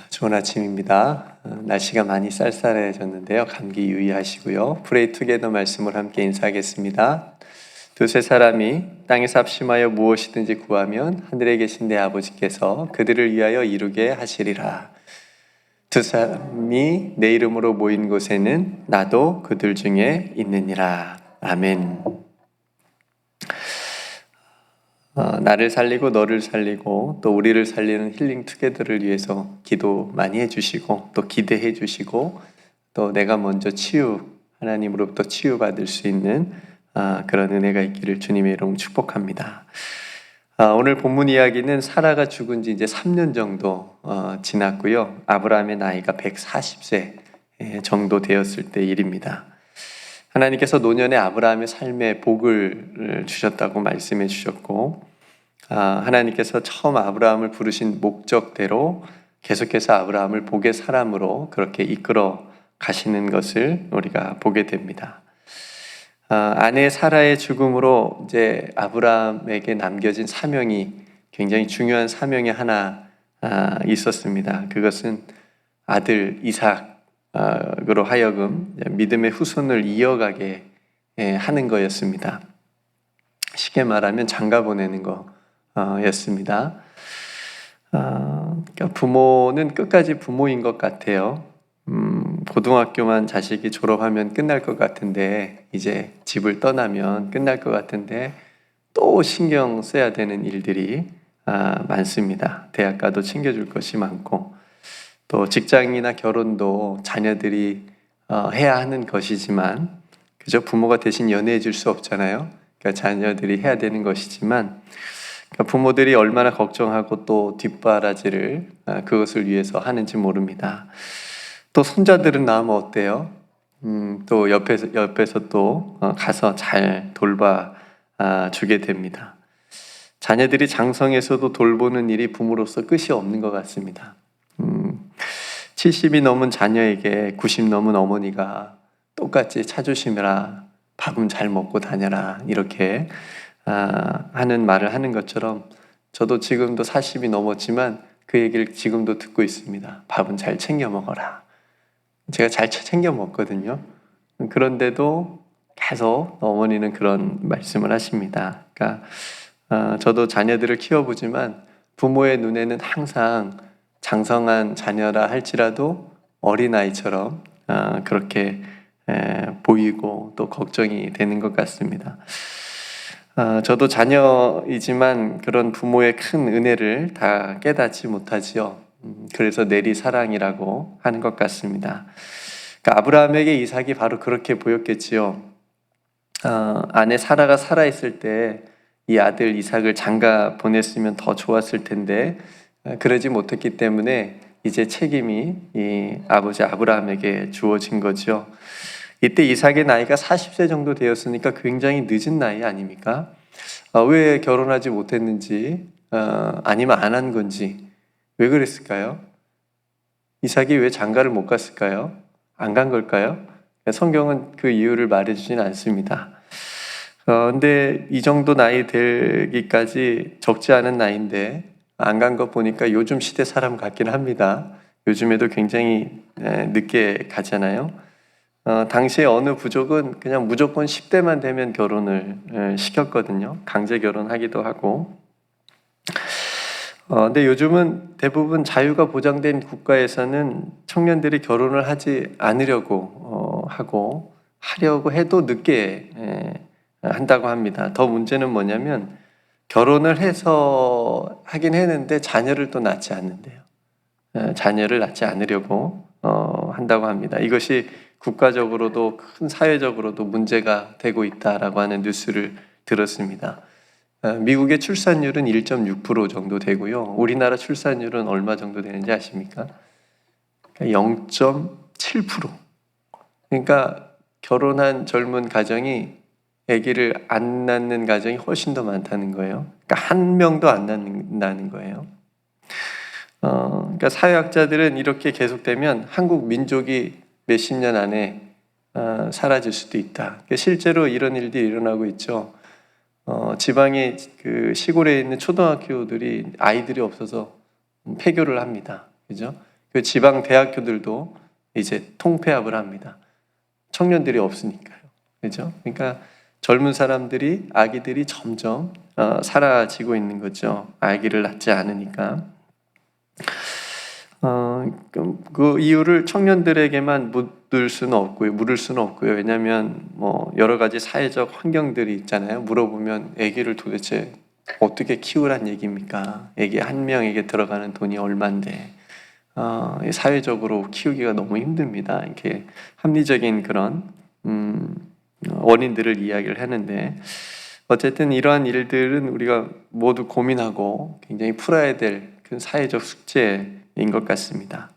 좋은 아침입니다. 날씨가 많이 쌀쌀해졌는데요. 감기 유의하시고요. 프레이 투게더 말씀을 함께 인사하겠습니다. 두세 사람이 땅에서 합심하여 무엇이든지 구하면 하늘에 계신 내 아버지께서 그들을 위하여 이루게 하시리라. 두 사람이 내 이름으로 모인 곳에는 나도 그들 중에 있느니라. 아멘. 나를 살리고 너를 살리고 또 우리를 살리는 힐링 투게더를 위해서 기도 많이 해주시고 또 기대해 주시고 또 내가 먼저 하나님으로부터 치유받을 수 있는 그런 은혜가 있기를 주님의 이름으로 축복합니다. 오늘 본문 이야기는 사라가 죽은 지 이제 3년 정도 지났고요. 아브라함의 나이가 140세 정도 되었을 때 일입니다. 하나님께서 노년에 아브라함의 삶에 복을 주셨다고 말씀해 주셨고, 하나님께서 처음 아브라함을 부르신 목적대로 계속해서 아브라함을 복의 사람으로 그렇게 이끌어 가시는 것을 우리가 보게 됩니다. 아내 사라의 죽음으로 이제 아브라함에게 남겨진 사명이 굉장히 중요한 사명이 하나 있었습니다. 그것은 아들 이삭으로 하여금 믿음의 후손을 이어가게 하는 거였습니다. 쉽게 말하면 장가 보내는 거였습니다. 그러니까 부모는 끝까지 부모인 것 같아요. 고등학교만 자식이 졸업하면 끝날 것 같은데 이제 집을 떠나면 끝날 것 같은데 또 신경 써야 되는 일들이 많습니다. 대학 가도 챙겨줄 것이 많고 또 직장이나 결혼도 자녀들이 해야 하는 것이지만 그저 부모가 대신 연애해 줄 수 없잖아요. 그러니까 자녀들이 해야 되는 것이지만 그러니까 부모들이 얼마나 걱정하고 또 뒷바라지를 그것을 위해서 하는지 모릅니다. 또 손자들은 나오면 어때요? 또 옆에서 또 가서 잘 돌봐 주게 됩니다. 자녀들이 장성해서도 돌보는 일이 부모로서 끝이 없는 것 같습니다. 70이 넘은 자녀에게 90 넘은 어머니가 똑같이 차조심해라, 밥은 잘 먹고 다녀라 이렇게 하는 말을 하는 것처럼 저도 지금도 40이 넘었지만 그 얘기를 지금도 듣고 있습니다. 밥은 잘 챙겨 먹어라. 제가 잘 챙겨 먹거든요. 그런데도 계속 어머니는 그런 말씀을 하십니다. 그러니까 저도 자녀들을 키워보지만 부모의 눈에는 항상 장성한 자녀라 할지라도 어린아이처럼 그렇게 보이고 또 걱정이 되는 것 같습니다. 저도 자녀이지만 그런 부모의 큰 은혜를 다 깨닫지 못하지요. 그래서 내리사랑이라고 하는 것 같습니다. 그러니까 아브라함에게 이삭이 바로 그렇게 보였겠지요. 아내 사라가 살아있을 때 이 아들 이삭을 장가 보냈으면 더 좋았을 텐데 그러지 못했기 때문에 이제 책임이 이 아버지 아브라함에게 주어진 거죠. 이때 이삭의 나이가 40세 정도 되었으니까 굉장히 늦은 나이 아닙니까? 왜 결혼하지 못했는지 아니면 안 한 건지 왜 그랬을까요? 이삭이 왜 장가를 못 갔을까요? 안 간 걸까요? 성경은 그 이유를 말해주진 않습니다. 근데 이 정도 나이 되기까지 적지 않은 나이인데 안 간 거 보니까 요즘 시대 사람 같긴 합니다. 요즘에도 굉장히 늦게 가잖아요. 당시에 어느 부족은 그냥 무조건 10대만 되면 결혼을 시켰거든요. 강제 결혼하기도 하고. 근데 요즘은 대부분 자유가 보장된 국가에서는 청년들이 결혼을 하지 않으려고 하려고 해도 늦게 한다고 합니다. 더 문제는 뭐냐면 결혼을 해서 하긴 했는데 자녀를 또 낳지 않는데요. 자녀를 낳지 않으려고 한다고 합니다. 이것이 국가적으로도 큰 사회적으로도 문제가 되고 있다라고 하는 뉴스를 들었습니다. 미국의 출산율은 1.6% 정도 되고요. 우리나라 출산율은 얼마 정도 되는지 아십니까? 0.7%. 그러니까 결혼한 젊은 가정이 아기를 안 낳는 가정이 훨씬 더 많다는 거예요. 그러니까 한 명도 안 낳는다는 거예요. 그러니까 사회학자들은 이렇게 계속되면 한국 민족이 몇십 년 안에 사라질 수도 있다. 그러니까 실제로 이런 일들이 일어나고 있죠. 지방의 그 시골에 있는 초등학교들이 아이들이 없어서 폐교를 합니다. 그죠? 그 지방 대학교들도 이제 통폐합을 합니다. 청년들이 없으니까요. 그죠? 그러니까 젊은 사람들이, 아기들이 점점 사라지고 있는 거죠. 아기를 낳지 않으니까. 그 이유를 청년들에게만 물을 수는 없고요. 왜냐하면 뭐 여러 가지 사회적 환경들이 있잖아요. 물어보면 아기를 도대체 어떻게 키우란 얘기입니까? 아기 한 명에게 들어가는 돈이 얼만데 사회적으로 키우기가 너무 힘듭니다. 이렇게 합리적인 그런 원인들을 이야기를 하는데, 어쨌든 이러한 일들은 우리가 모두 고민하고 굉장히 풀어야 될 큰 사회적 숙제인 것 같습니다.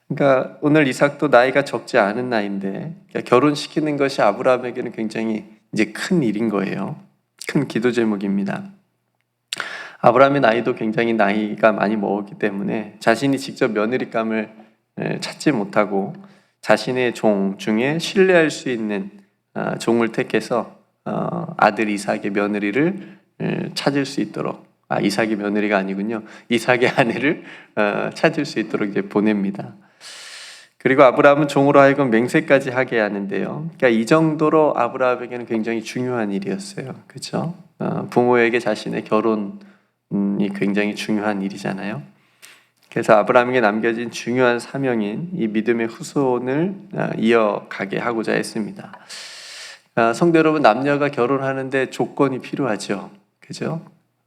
그러니까 오늘 이삭도 나이가 적지 않은 나이인데 결혼시키는 것이 아브라함에게는 굉장히 이제 큰 일인 거예요. 큰 기도 제목입니다. 아브라함의 나이도 굉장히 나이가 많이 먹었기 때문에 자신이 직접 며느리감을 찾지 못하고 자신의 종 중에 신뢰할 수 있는 종을 택해서 아들 이삭의 며느리를 찾을 수 있도록, 이삭의 며느리가 아니군요. 이삭의 아내를 찾을 수 있도록 이제 보냅니다. 그리고 아브라함은 종으로 하여금 맹세까지 하게 하는데요. 그러니까 이 정도로 아브라함에게는 굉장히 중요한 일이었어요. 그렇죠? 부모에게 자신의 결혼이 굉장히 중요한 일이잖아요. 그래서 아브라함에게 남겨진 중요한 사명인 이 믿음의 후손을 이어가게 하고자 했습니다. 성도 여러분, 남녀가 결혼하는데 조건이 필요하죠. 그죠?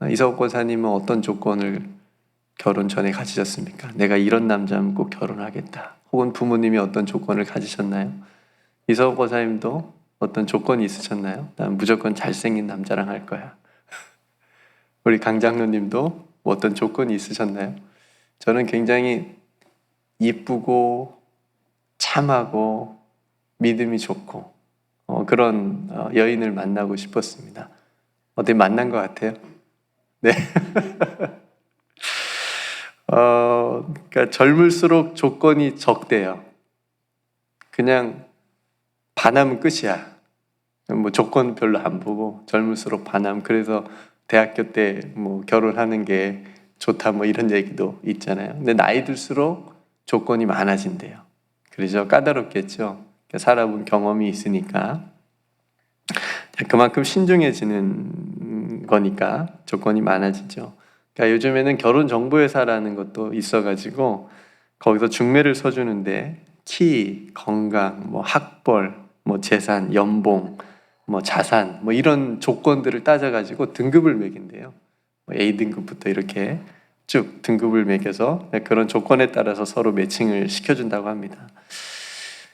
이석호 권사님은 어떤 조건을 결혼 전에 가지셨습니까? 내가 이런 남자면 꼭 결혼하겠다. 혹은 부모님이 어떤 조건을 가지셨나요? 이석호 권사님도 어떤 조건이 있으셨나요? 난 무조건 잘생긴 남자랑 할 거야. 우리 강 장로님도 어떤 조건이 있으셨나요? 저는 굉장히 이쁘고 참하고 믿음이 좋고 그런 여인을 만나고 싶었습니다. 어떻게 만난 것 같아요? 네. 그러니까 젊을수록 조건이 적대요. 그냥 반하면 끝이야. 뭐 조건 별로 안 보고 젊을수록 반함. 그래서 대학교 때 뭐 결혼하는 게 좋다 뭐 이런 얘기도 있잖아요. 근데 나이 들수록 조건이 많아진대요. 그래서 까다롭겠죠. 살아본 경험이 있으니까 그만큼 신중해지는 거니까 조건이 많아지죠. 그러니까 요즘에는 결혼정보회사라는 것도 있어가지고 거기서 중매를 서주는데 키, 건강, 뭐 학벌, 뭐 재산, 연봉, 뭐 자산, 뭐 이런 조건들을 따져가지고 등급을 매긴대요. 뭐 A등급부터 이렇게 쭉 등급을 매겨서 그런 조건에 따라서 서로 매칭을 시켜준다고 합니다.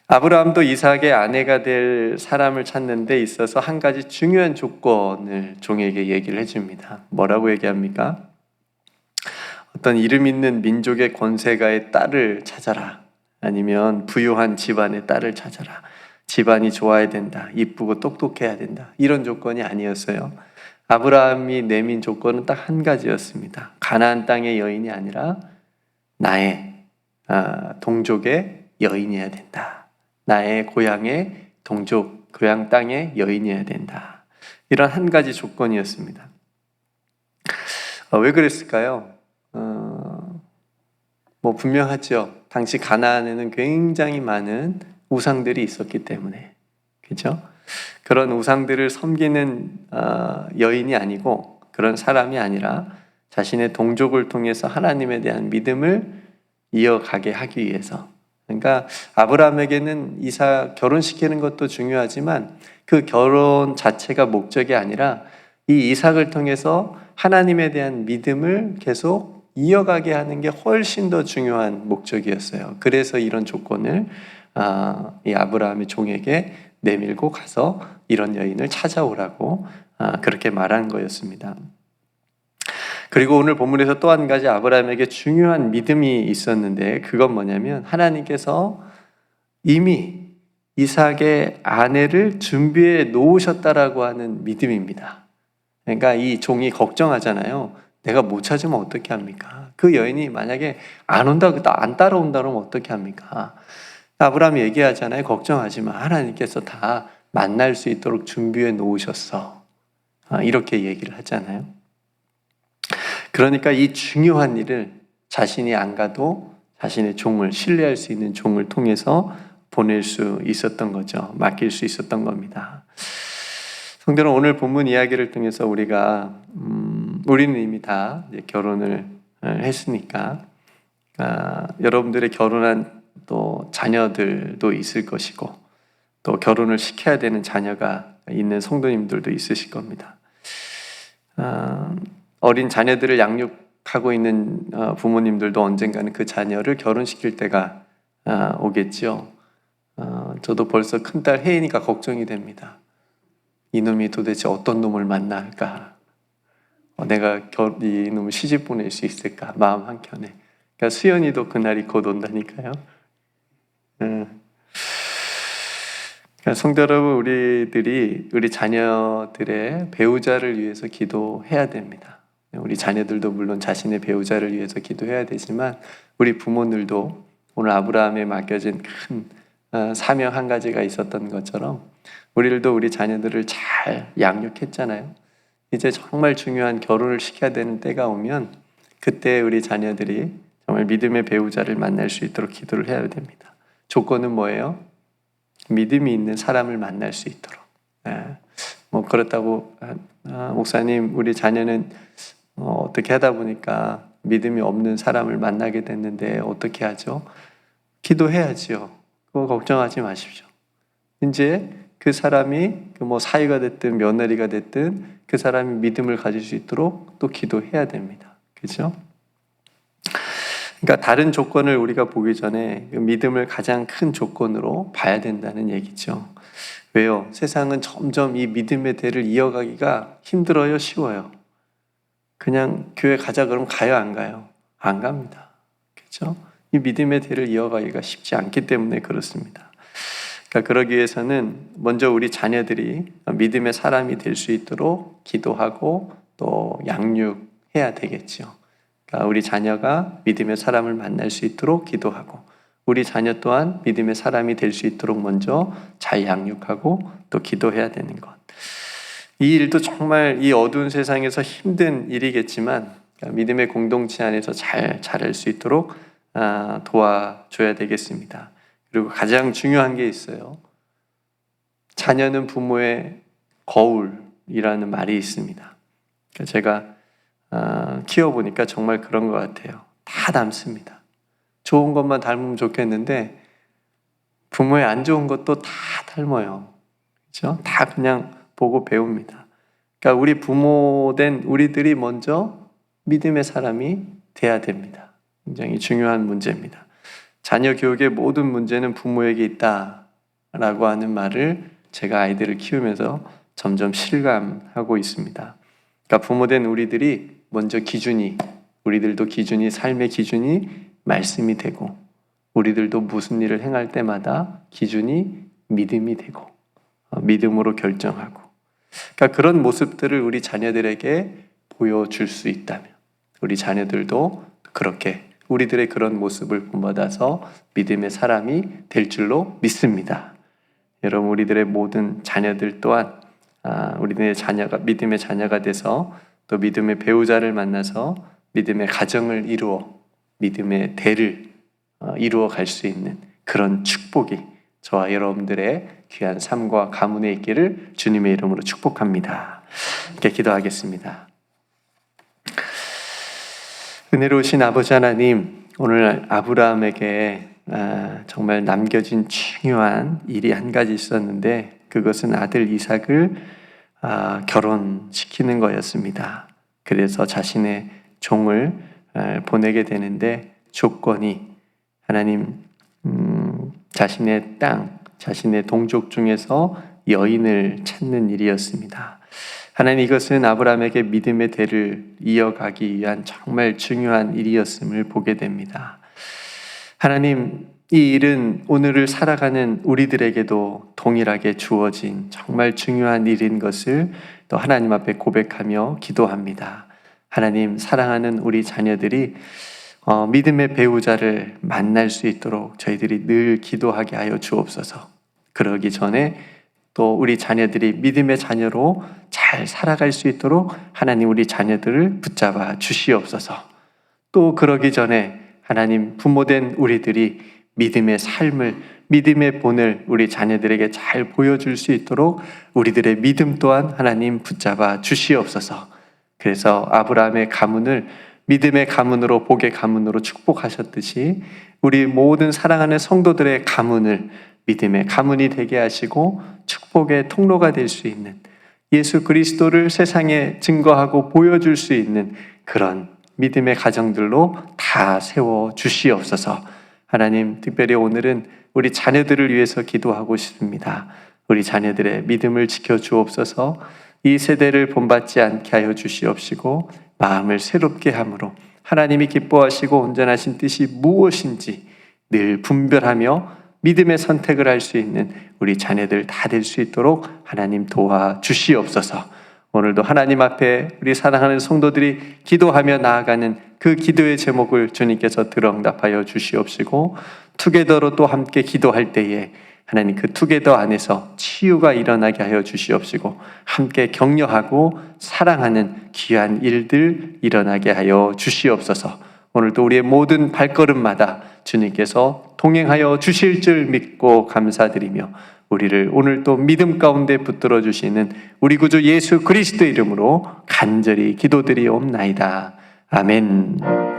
아브라함도 이삭의 아내가 될 사람을 찾는 데 있어서 한 가지 중요한 조건을 종에게 얘기를 해줍니다. 뭐라고 얘기합니까? 어떤 이름 있는 민족의 권세가의 딸을 찾아라. 아니면 부유한 집안의 딸을 찾아라. 집안이 좋아야 된다. 이쁘고 똑똑해야 된다. 이런 조건이 아니었어요. 아브라함이 내민 조건은 딱 한 가지였습니다. 가나안 땅의 여인이 아니라 나의 동족의 여인이어야 된다. 나의 고향의 동족, 고향 땅의 여인이어야 된다. 이런 한 가지 조건이었습니다. 왜 그랬을까요? 뭐 분명하죠. 당시 가나안에는 굉장히 많은 우상들이 있었기 때문에, 그렇죠? 그런 우상들을 섬기는 여인이 아니고 그런 사람이 아니라 자신의 동족을 통해서 하나님에 대한 믿음을 이어가게 하기 위해서. 그러니까 아브라함에게는 이삭 결혼시키는 것도 중요하지만 그 결혼 자체가 목적이 아니라 이 이삭을 통해서 하나님에 대한 믿음을 계속 이어가게 하는 게 훨씬 더 중요한 목적이었어요. 그래서 이런 조건을 이 아브라함의 종에게 내밀고 가서 이런 여인을 찾아오라고 그렇게 말한 거였습니다. 그리고 오늘 본문에서 또 한 가지 아브라함에게 중요한 믿음이 있었는데 그건 뭐냐면 하나님께서 이미 이삭의 아내를 준비해 놓으셨다라고 하는 믿음입니다. 그러니까 이 종이 걱정하잖아요. 내가 못 찾으면 어떻게 합니까? 그 여인이 만약에 안 따라온다 그러면 어떻게 합니까? 아브라함이 얘기하잖아요. 걱정하지 마. 하나님께서 다 만날 수 있도록 준비해 놓으셨어. 이렇게 얘기를 하잖아요. 그러니까 이 중요한 일을 자신이 안 가도 자신의 종을, 신뢰할 수 있는 종을 통해서 보낼 수 있었던 거죠. 맡길 수 있었던 겁니다. 성도는 오늘 본문 이야기를 통해서 우리가 우리는 이미 다 이제 결혼을 했으니까 여러분들의 결혼한 또 자녀들도 있을 것이고 또 결혼을 시켜야 되는 자녀가 있는 성도님들도 있으실 겁니다. 어린 자녀들을 양육하고 있는 부모님들도 언젠가는 그 자녀를 결혼시킬 때가 오겠죠. 저도 벌써 큰딸 혜인이가 걱정이 됩니다. 이놈이 도대체 어떤 놈을 만날까? 내가 이놈을 시집 보낼 수 있을까? 마음 한켠에. 그러니까 수연이도 그날이 곧 온다니까요. 그러니까 성도 여러분, 우리들이 우리 자녀들의 배우자를 위해서 기도해야 됩니다. 우리 자녀들도 물론 자신의 배우자를 위해서 기도해야 되지만 우리 부모들도 오늘 아브라함에 맡겨진 큰 사명 한 가지가 있었던 것처럼 우리들도 우리 자녀들을 잘 양육했잖아요. 이제 정말 중요한 결혼을 시켜야 되는 때가 오면 그때 우리 자녀들이 정말 믿음의 배우자를 만날 수 있도록 기도를 해야 됩니다. 조건은 뭐예요? 믿음이 있는 사람을 만날 수 있도록. 뭐 그렇다고 목사님 우리 자녀는 어떻게 하다 보니까 믿음이 없는 사람을 만나게 됐는데 어떻게 하죠? 기도해야지요. 그거 걱정하지 마십시오. 이제 그 사람이 뭐 사위가 됐든 며느리가 됐든 그 사람이 믿음을 가질 수 있도록 또 기도해야 됩니다. 그렇죠? 그러니까 다른 조건을 우리가 보기 전에 믿음을 가장 큰 조건으로 봐야 된다는 얘기죠. 왜요? 세상은 점점 이 믿음의 대를 이어가기가 힘들어요? 쉬워요? 그냥 교회 가자 그러면 가요? 안 가요? 안 갑니다. 그렇죠? 이 믿음의 대를 이어가기가 쉽지 않기 때문에 그렇습니다. 그러니까 그러기 위해서는 먼저 우리 자녀들이 믿음의 사람이 될 수 있도록 기도하고 또 양육해야 되겠죠. 그러니까 우리 자녀가 믿음의 사람을 만날 수 있도록 기도하고 우리 자녀 또한 믿음의 사람이 될 수 있도록 먼저 잘 양육하고 또 기도해야 되는 것. 이 일도 정말 이 어두운 세상에서 힘든 일이겠지만 믿음의 공동체 안에서 잘 자랄 수 있도록 도와줘야 되겠습니다. 그리고 가장 중요한 게 있어요. 자녀는 부모의 거울이라는 말이 있습니다. 제가 키워보니까 정말 그런 것 같아요. 다 닮습니다. 좋은 것만 닮으면 좋겠는데 부모의 안 좋은 것도 다 닮아요. 그렇죠? 다 그냥 보고 배웁니다. 그러니까 우리 부모된 우리들이 먼저 믿음의 사람이 돼야 됩니다. 굉장히 중요한 문제입니다. 자녀 교육의 모든 문제는 부모에게 있다라고 하는 말을 제가 아이들을 키우면서 점점 실감하고 있습니다. 그러니까 부모된 우리들이 먼저 우리들도 기준이 삶의 기준이 말씀이 되고 우리들도 무슨 일을 행할 때마다 기준이 믿음이 되고 믿음으로 결정하고 그러니까 그런 모습들을 우리 자녀들에게 보여줄 수 있다면 우리 자녀들도 그렇게 우리들의 그런 모습을 본받아서 믿음의 사람이 될 줄로 믿습니다. 여러분 우리들의 모든 자녀들 또한 우리들의 자녀가 믿음의 자녀가 돼서 또 믿음의 배우자를 만나서 믿음의 가정을 이루어 믿음의 대를 이루어 갈 수 있는 그런 축복이 저와 여러분들의 귀한 삶과 가문에 있기를 주님의 이름으로 축복합니다. 이렇게 기도하겠습니다. 은혜로우신 아버지 하나님, 오늘 아브라함에게 정말 남겨진 중요한 일이 한 가지 있었는데 그것은 아들 이삭을 결혼시키는 거였습니다. 그래서 자신의 종을 보내게 되는데 조건이 하나님 자신의 땅, 자신의 동족 중에서 여인을 찾는 일이었습니다. 하나님 이것은 아브라함에게 믿음의 대를 이어가기 위한 정말 중요한 일이었음을 보게 됩니다. 하나님 이 일은 오늘을 살아가는 우리들에게도 동일하게 주어진 정말 중요한 일인 것을 또 하나님 앞에 고백하며 기도합니다. 하나님 사랑하는 우리 자녀들이 믿음의 배우자를 만날 수 있도록 저희들이 늘 기도하게 하여 주옵소서. 그러기 전에 또 우리 자녀들이 믿음의 자녀로 잘 살아갈 수 있도록 하나님 우리 자녀들을 붙잡아 주시옵소서. 또 그러기 전에 하나님 부모된 우리들이 믿음의 삶을, 믿음의 본을 우리 자녀들에게 잘 보여줄 수 있도록 우리들의 믿음 또한 하나님 붙잡아 주시옵소서. 그래서 아브라함의 가문을 믿음의 가문으로, 복의 가문으로 축복하셨듯이 우리 모든 사랑하는 성도들의 가문을 믿음의 가문이 되게 하시고 축복의 통로가 될 수 있는, 예수 그리스도를 세상에 증거하고 보여줄 수 있는 그런 믿음의 가정들로 다 세워 주시옵소서. 하나님, 특별히 오늘은 우리 자녀들을 위해서 기도하고 싶습니다. 우리 자녀들의 믿음을 지켜주옵소서. 이 세대를 본받지 않게 하여 주시옵시고 마음을 새롭게 함으로 하나님이 기뻐하시고 온전하신 뜻이 무엇인지 늘 분별하며 믿음의 선택을 할 수 있는 우리 자녀들 다 될 수 있도록 하나님 도와주시옵소서. 오늘도 하나님 앞에 우리 사랑하는 성도들이 기도하며 나아가는 그 기도의 제목을 주님께서 들어응답하여 주시옵시고 투게더로 또 함께 기도할 때에 하나님 그 투게더 안에서 치유가 일어나게 하여 주시옵시고 함께 격려하고 사랑하는 귀한 일들 일어나게 하여 주시옵소서. 오늘도 우리의 모든 발걸음마다 주님께서 동행하여 주실 줄 믿고 감사드리며 우리를 오늘도 믿음 가운데 붙들어 주시는 우리 구주 예수 그리스도 이름으로 간절히 기도드리옵나이다. 아멘.